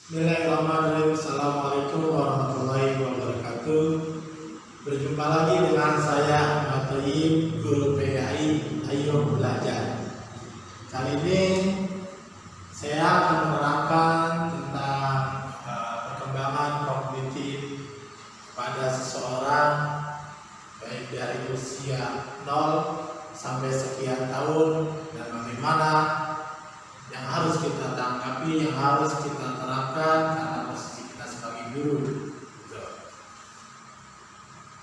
Bismillahirrahmanirrahim. Assalamualaikum warahmatullahi wabarakatuh. Berjumpa lagi dengan saya Ahmad Thayyib, guru PAI Ayo Belajar. Kali ini saya akan menerangkan tentang perkembangan kognitif pada seseorang baik dari usia 0 sampai sekian tahun, dan bagaimana yang harus kita tangkapi, yang harus kita terapkan karena posisi kita sebagai guru.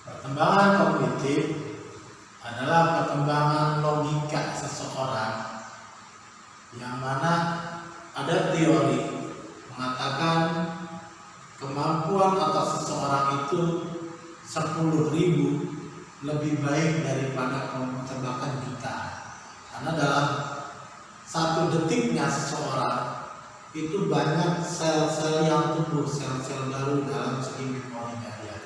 Perkembangan kognitif adalah perkembangan logika seseorang, yang mana ada teori mengatakan kemampuan otak seseorang itu 10.000 lebih baik daripada tebakan kita, karena dalam satu detiknya seseorang itu banyak sel-sel yang tumbuh, sel-sel baru dalam segi memorinya dia.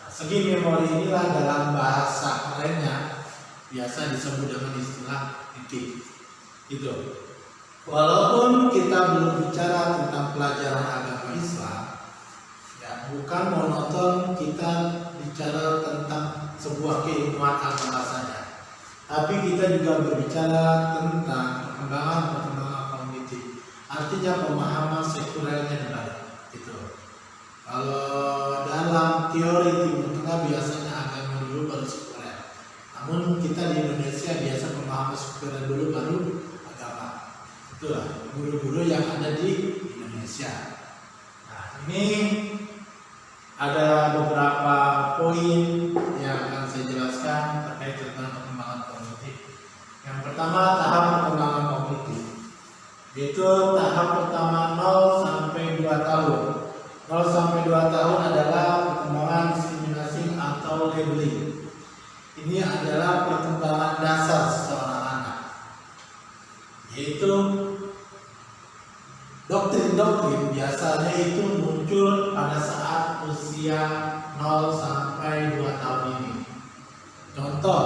Segi memori inilah dalam bahasa kerennya biasa disebut dengan istilah titik. Itu. Walaupun kita belum bicara tentang pelajaran agama Islam, ya bukan monoton kita bicara tentang sebuah keilmuan agama saja, tapi kita juga berbicara tentang perkembangan kognitif, artinya pemahaman sekulernya dibalik. Gitu. Kalau dalam teori Timur Tengah biasanya agama dulu baru sekuler, namun kita di Indonesia biasa pemahaman sekuler dulu baru agama. Itulah guru-guru yang ada di Indonesia. Nah, ini ada beberapa poin yang akan saya jelaskan terkait tentang perkembangan kognitif. Yang pertama, tahap perkembangan kognitif, yaitu tahap pertama 0 sampai 2 tahun. 0 sampai 2 tahun adalah perkembangan diskriminasi atau labeling. Ini adalah perkembangan dasar seorang anak, yaitu doktrin-doktrin biasanya itu muncul pada saat usia 0 sampai 2 tahun ini. Contoh,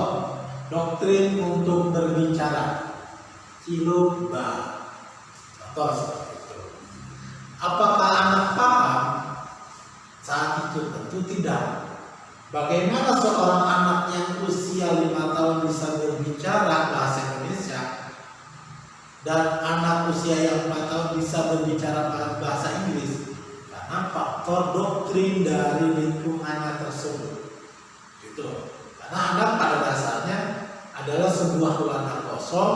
doktrin untuk berbicara, ciluba. Contoh seperti itu. Apakah anak paham? Saat itu tentu tidak. Bagaimana seorang anak yang usia 5 tahun bisa berbicara bahasa Indonesia dan anak usia yang 4 tahun bisa berbicara bahasa Inggris? Karena faktor doktrin dari lingkungannya tersebut. Gitu. Karena anak pada dasarnya adalah sebuah ruangan kosong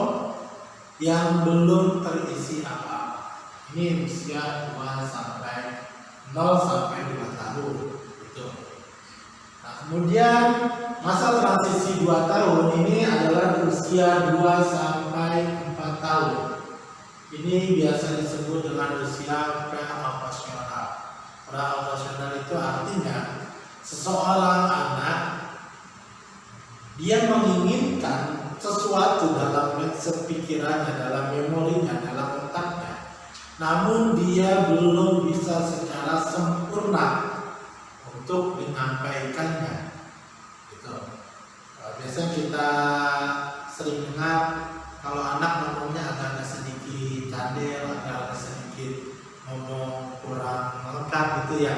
yang belum terisi apa-apa. Ini usia 0 sampai 2 tahun. Gitu. Nah, kemudian masa transisi 2 tahun ini adalah usia 2 sampai 4 tahun. Ini biasa disebut dengan usia pra-operasional. Pra-operasional itu artinya seseorang anak dia menginginkan sesuatu dalam pikirannya, dalam memorinya, dalam otaknya, namun dia belum bisa secara sempurna untuk menyampaikannya. Gitu. Biasanya kita sering dengar kalau anak ngomongnya agak sedikit cadel, agak sedikit ngomong kurang lengkap gitu ya,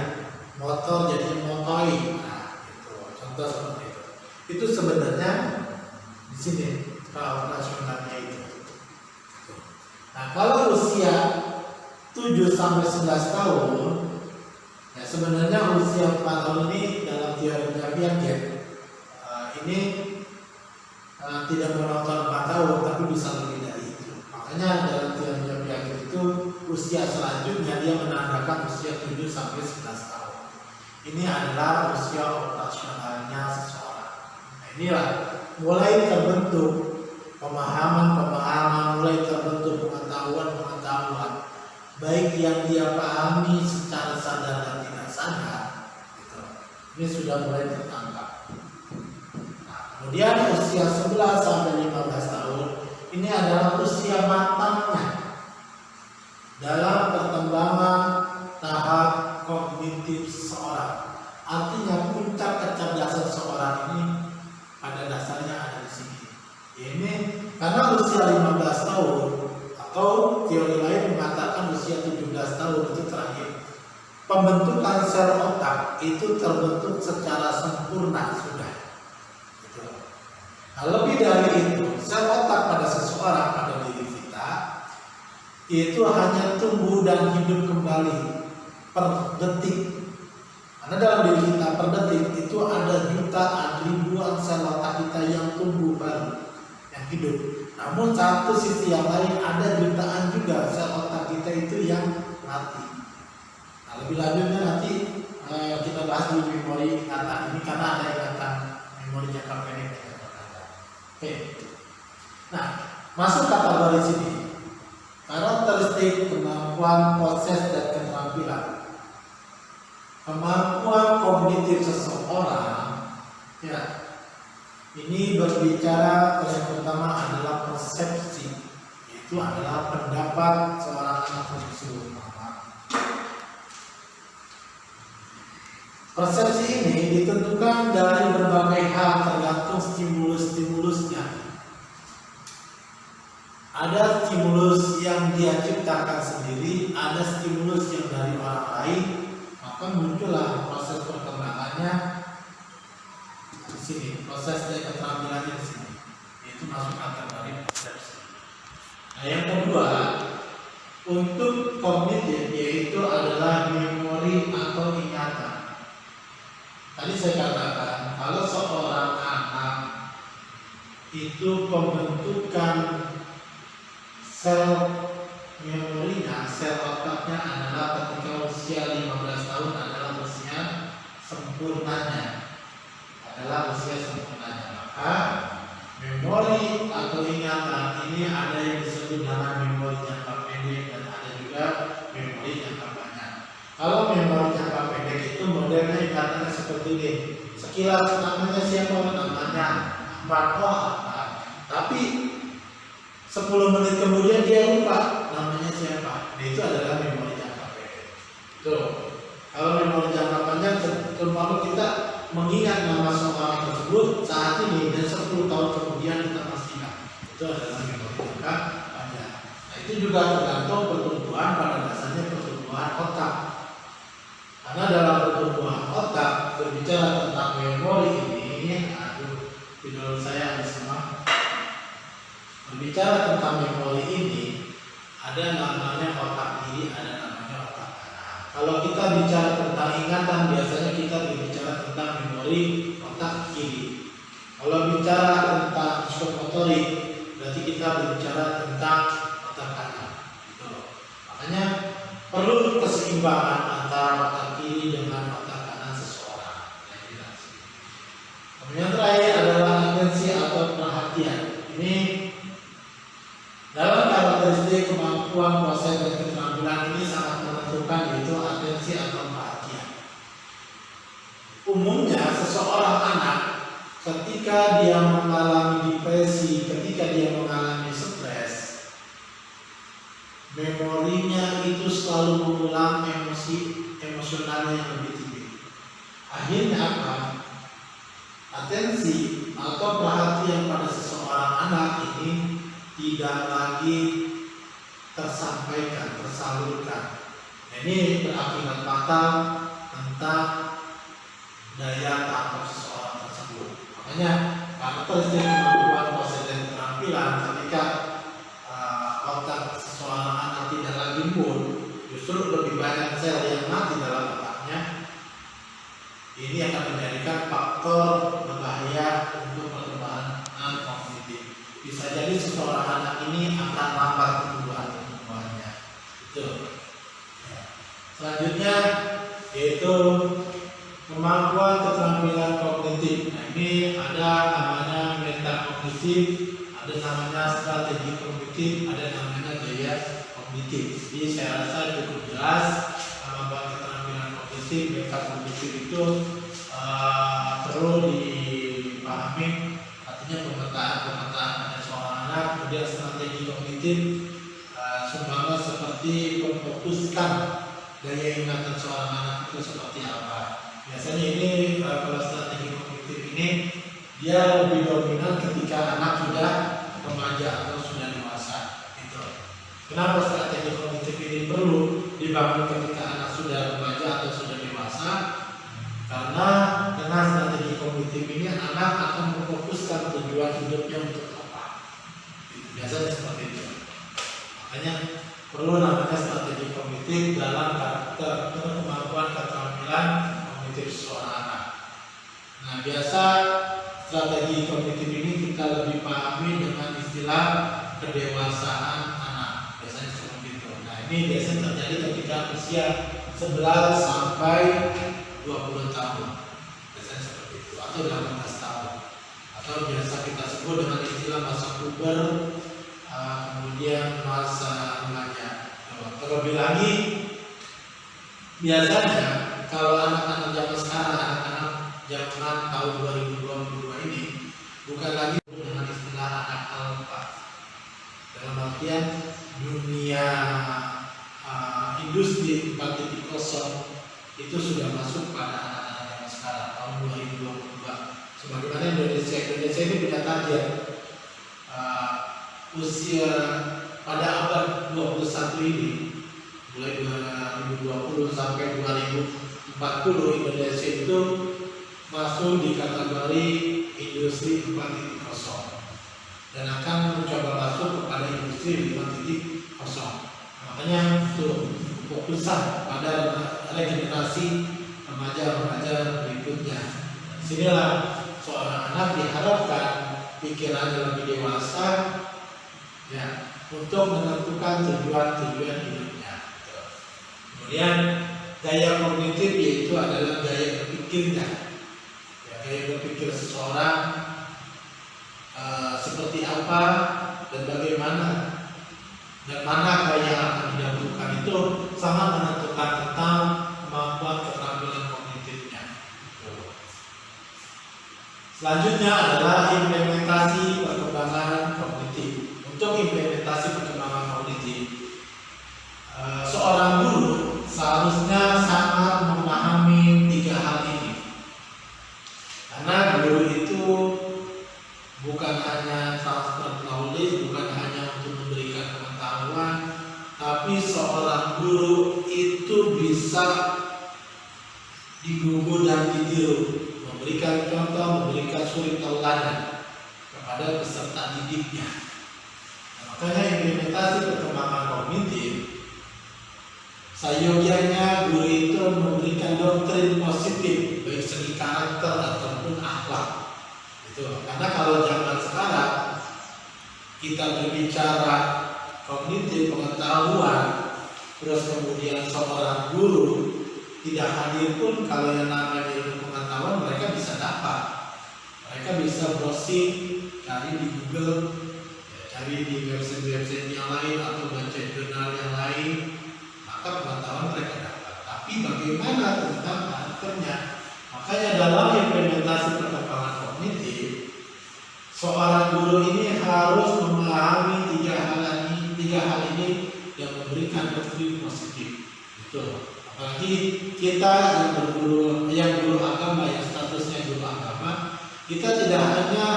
motor jadi motoi. Nah, gitu. Contoh seperti itu. Itu sebenarnya di sini operasionalnya itu. Nah, kalau usia 7 sampai 11 tahun, ya sebenarnya usia 4 tahun ini dalam teorinya Piaget ini tidak menonton 4 tahun, tapi bisa lebih dari itu. Makanya dalam teorinya Piaget itu usia selanjutnya dia menandakan usia 7 sampai 11 tahun. Ini adalah usia operasionalnya seseorang. Nah, inilah mulai terbentuk pemahaman-pemahaman, mulai terbentuk pengetahuan-pengetahuan, baik yang dia pahami secara sadar dan tidak sadar. Gitu. Ini sudah mulai tertangkap. Nah, kemudian usia 11 sampai 15 tahun ini adalah usia matangnya dalam perkembangan tahap kognitif seseorang. Artinya puncak kecerdasan seseorang ini pada dasarnya ada di sini. Ini karena usia 15 tahun atau teori lain mengatakan usia 17 tahun itu terakhir pembentukan sel otak itu terbentuk secara sempurna sudah. Gitu. Nah, lebih dari itu, sel otak pada seseorang, pada diri kita itu hanya tumbuh dan hidup kembali per detik. Karena dalam diri kita per detik itu ada jutaan, ribuan sel otak kita yang tumbuh baru, yang hidup. Namun satu sisi yang lain ada jutaan juga sel otak kita itu yang mati. Nah, lebih lanjutnya nanti kita bahas di memori ingatan ini karena ada ingatan memori jangka pendek. Oke. Nah, masuk kategori sini. Karakteristik, kemampuan, proses, dan keterampilan. Kemampuan kognitif seseorang, ya, ini berbicara yang pertama adalah persepsi, itu adalah pendapat seorang anak tersebut. Persepsi ini ditentukan dari berbagai hal tergantung stimulus-stimulusnya. Ada stimulus yang dia ciptakan sendiri, ada stimulus yang dari orang lain, maka muncullah proses perkembangannya di sini, proses dan keterampilannya di sini, yaitu masuk kategori persepsi. Nah, yang kedua, untuk kognitif yaitu adalah memori atau ingatan. Tadi saya katakan kalau seorang anak itu pembentukan sel memorinya, sel otaknya adalah ketika usia 15 tahun adalah usia sempurnanya, maka memori atau ingatan ini ada yang disebut dengan memori jangka pendek dan ada juga memori jangka panjang. Kalau memori jangka pendek itu modelnya ingatannya seperti ini, sekilas namanya siapa, namanya apa, tapi 10 menit kemudian dia lupa namanya siapa. Nah, itu adalah memori jangka pendek. Tuh, kalau memori jangka panjang, terutama kita mengingat nama seorang tersebut saat ini dan 10 tahun kemudian kita masih ingat. Itu adalah memori jangka panjang. Nah, itu juga tergantung pertumbuhan, pada dasarnya pertumbuhan otak. Karena dalam pertumbuhan otak berbicara tentang memori ini, video saya ada semua. Berbicara tentang memori ini, ada namanya otak kiri, ada namanya otak kanan. Kalau kita bicara tentang ingatan, biasanya kita berbicara tentang memori otak kiri. Kalau bicara tentang psikomotorik, berarti kita berbicara tentang otak kanan. Gitu. Makanya perlu keseimbangan antara otak kiri dengan otak kanan seseorang. Kemudian terakhir adalah atensi atau perhatian. Ini dalam karakteristik kemampuan, proses, dan keterampilan ini sangat menentukan, yaitu atensi atau perhatian. Umumnya seseorang anak ketika dia mengalami depresi, ketika dia mengalami stres, memorinya itu selalu mengulang emosional yang lebih tinggi. Akhirnya apa? Atensi atau perhatian pada seseorang anak ini tidak lagi tersampaikan, tersalurkan. Ini berakibat fatal tentang daya tangkap seseorang tersebut. Makanya karakteristik kemampuan, proses, dan keterampilan ketika otak seseorang anak tidak lagi full, justru lebih banyak sel yang mati dalam otaknya. Ini akan menjadikan faktor berbahaya untuk perkembangan kognitif. Bisa jadi seseorang anak ini akan lambat pertumbuhannya. Itu. Selanjutnya yaitu kemampuan keterampilan kognitif. Nah, ini ada namanya metakognitif, ada namanya strategi kognitif, ada namanya gaya kognitif. Jadi saya rasa cukup jelas kemampuan keterampilan kognitif, metakognitif itu perlu dipahami. Artinya pemetaan pada seorang anak, kemudian strategi kognitif sumbangan seperti memfokuskan daya ingatan seorang anak itu seperti apa. Biasanya ini kalau strategi kognitif ini dia lebih dominan ketika anak sudah remaja atau sudah dewasa. Gitu. Kenapa strategi kognitif ini perlu dibangun ketika anak sudah remaja karakter, kemampuan keterampilan kognitif seorang anak. Nah, biasa strategi kognitif ini kita lebih pahami dengan istilah kedewasaan anak. Biasanya seperti itu. Nah, ini biasanya terjadi ketika usia 11 sampai 20 tahun. Biasanya seperti itu, atau 18 tahun. Atau biasa kita sebut dengan istilah masa puber, kemudian masa remaja. Terlebih lagi, biasanya kalau anak-anak zaman sekarang, anak-anak zaman tahun 2022 ini bukan lagi dengan istilah anak alfa. Dalam artian dunia industri 4.0 itu sudah masuk pada anak-anak zaman sekarang tahun 2022. Sebagaimana Indonesia ini punya target usia pada abad 21 ini, mulai 2020 sampai 2040, Indonesia itu masuk di kategori industri 4.0 dan akan mencoba masuk kepada industri 5.0. Makanya untuk fokusan pada regenerasi remaja-remaja berikutnya. Disinilah seorang anak diharapkan pikirannya lebih dewasa, ya, untuk menentukan tujuan hidupnya. Kemudian gaya kognitif yaitu adalah gaya berpikirnya. Ya, gaya berpikir seseorang seperti apa dan bagaimana dan mana gaya yang akan didahulukan itu sangat menentukan tentang kemampuan keterampilan kognitifnya. Selanjutnya adalah implementasi perkembangan kognitif. Untuk implementasi perkembangan kognitif, seorang guru seharusnya sangat memahami 3 hal ini. Karena guru itu bukan hanya transfer knowledge, bukan hanya untuk memberikan pengetahuan, tapi seorang guru itu bisa digugu dan ditiru, memberikan contoh, memberikan suri teladan kepada peserta didiknya. Makanya implementasi perkembangan kognitif, seyogianya guru itu memberikan doktrin positif baik segi karakter ataupun akhlak. Itu karena kalau zaman sekarang kita berbicara kognitif pengetahuan, terus kemudian seorang guru tidak hadir pun, kalau yang namanya ilmu pengetahuan mereka bisa dapat, mereka bisa browsing, cari di Google, cari di website yang lain atau baca jurnal yang lain, maka pengetahuan mereka dapat. Tapi bagaimana tentang karakternya? Makanya dalam implementasi perkembangan kognitif, seorang guru ini harus memahami 3 hal ini yang memberikan doktrin positif. Betul. Apalagi kita yang guru agama, yang statusnya guru agama, kita tidak hanya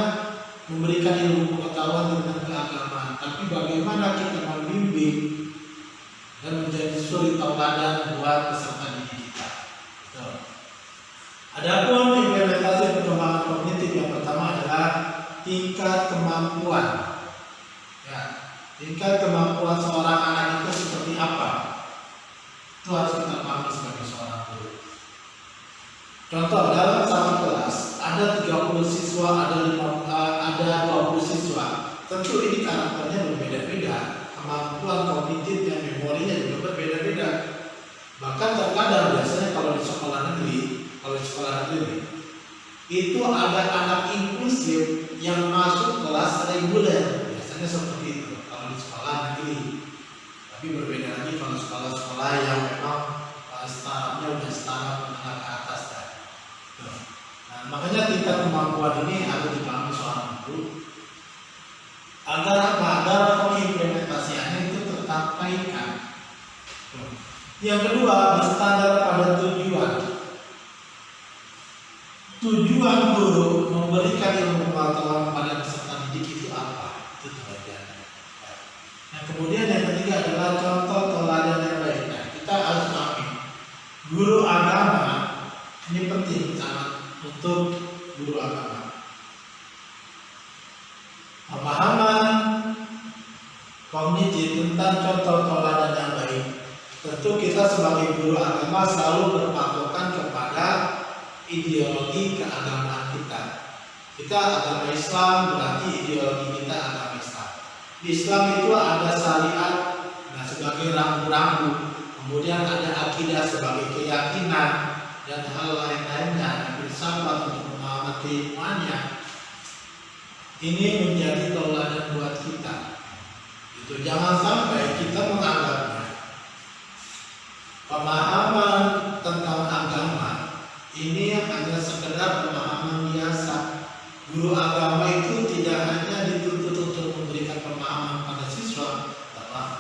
memberikan ilmu pengetahuan tentang keagamaan, tapi bagaimana kita membimbing dan menjadi suri tauladan buat peserta didik kita. Adapun implementasi perkembangan kognitif yang pertama adalah tingkat kemampuan. Ya, tingkat kemampuan seorang anak itu seperti apa? Itu harus kita pahami sebagai seorang guru. Contoh, dalam satu kelas ada 30 siswa, ada 20 siswa. Tentu ini karakternya berbeda-beda, kemampuan kognitif dan memorinya juga berbeda-beda. Bahkan terkadang biasanya kalau di sekolah negeri itu ada anak inklusif yang masuk kelas reguler, biasanya seperti itu kalau di sekolah negeri. Tapi berbeda lagi kalau sekolah-sekolah yang memang startupnya udah startup menengah ke atas. Nah, makanya tingkat kemampuan ini harus dipahami seorang guru agar pengimplementasiannya itu tersampaikan. Yang kedua, berstandar pada tujuan. Tujuan guru memberikan ilmu pengetahuan kepada peserta didik itu apa? Itu tujuannya. Nah, kemudian yang ketiga adalah contoh teladan yang baik. Nah, kita harus pahami guru agama ini penting sangat untuk guru agama. Pemahaman kognitif tentang contoh teladan yang baik tentu kita sebagai guru agama selalu berpatokan kepada ideologi keagamaan kita. Kita agama Islam berarti ideologi kita agama Islam. Di Islam itu ada syariat sebagai rambu-rambu, kemudian ada akidah sebagai keyakinan dan hal lain-lainnya yang bersifat untuk memahami keimanannya. Ini menjadi tauladan buat kita. Itu jangan sampai kita menganggapnya pemahaman tentang agama ini hanya sekedar pemahaman biasa. Guru agama itu tidak hanya dituntut untuk memberikan pemahaman pada siswa,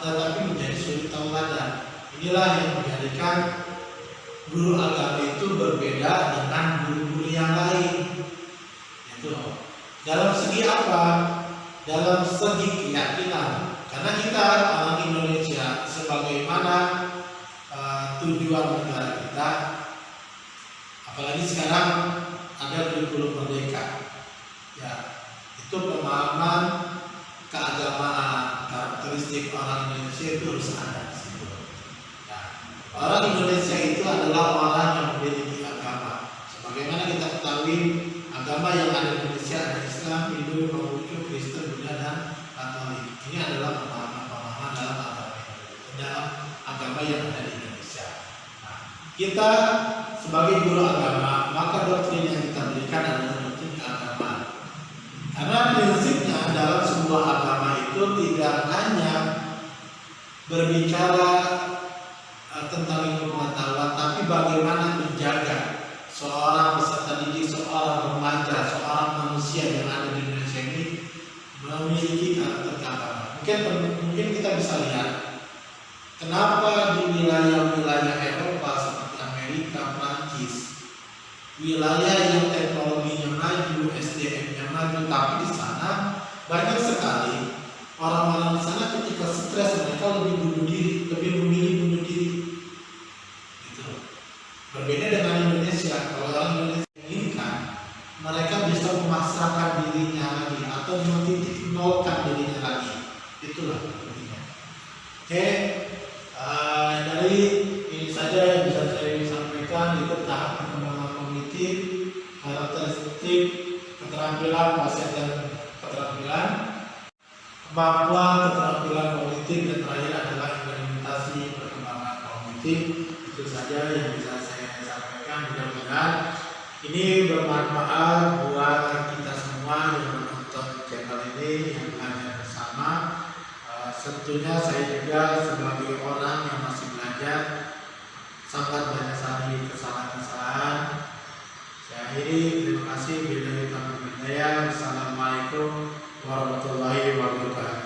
tetapi menjadi suri tauladan. Inilah yang menjadikan guru agama itu berbeda dengan guru-guru yang lain. Itu dalam segi apa? Dalam segi keyakinan. Karena kita orang Indonesia, sebagaimana tujuan negara kita, apalagi sekarang ada kurikulum merdeka, ya itu pemahaman keagamaan, karakteristik orang Indonesia itu harus ada di situ. Nah, orang Indonesia itu adalah orang yang memiliki agama. Sebagaimana kita ketahui, agama yang ada di Indonesia ada Islam, Hindu, Konghucu, Kristen, Buddha, dan Katolik. Ini adalah pemahaman-pemahaman dalam agama yang ada di Indonesia. Nah, kita sebagai guru agama, maka doktrin yang kita berikan adalah doktrin keagamaan. Karena prinsipnya dalam sebuah agama itu tidak hanya berbicara tentang ilmu pengetahuan, tapi bagaimana menjaga seorang peserta didik, seorang remaja, seorang manusia yang ada di Indonesia ini memiliki karakter keagamaan. Mungkin kita bisa lihat kenapa di wilayah-wilayah Eropa seperti Amerika, Prancis, wilayah yang teknologinya maju, SDM-nya maju, tapi di sana banyak sekali orang-orang di sana ketika stres mereka lebih bunuh diri, lebih memilih bunuh diri. Gitu. Berbeda dengan Indonesia, kalau orang Indonesia inginkan, mereka bisa memasrahkan dirinya lagi atau mentitik nolkan dirinya lagi. Itulah pentingnya. Oke, dari ini saja yang bisa saya sampaikan di tahap pengembangan kognitif, karakteristik, keterampilan pasien dan keterampilan, kemampuan, keterampilan kognitif, dan terakhir adalah implementasi perkembangan kognitif. Itu saja yang bisa saya sampaikan. Mudah-mudahan ini bermanfaat buat kita semua yang menonton channel ini, yang belajar bersama. Tentunya saya juga sebagai orang yang masih belajar sangat banyak sekali kesalahan-kesalahan. Saya akhiri, terima kasih. Wassalamualaikum warahmatullahi wabarakatuh.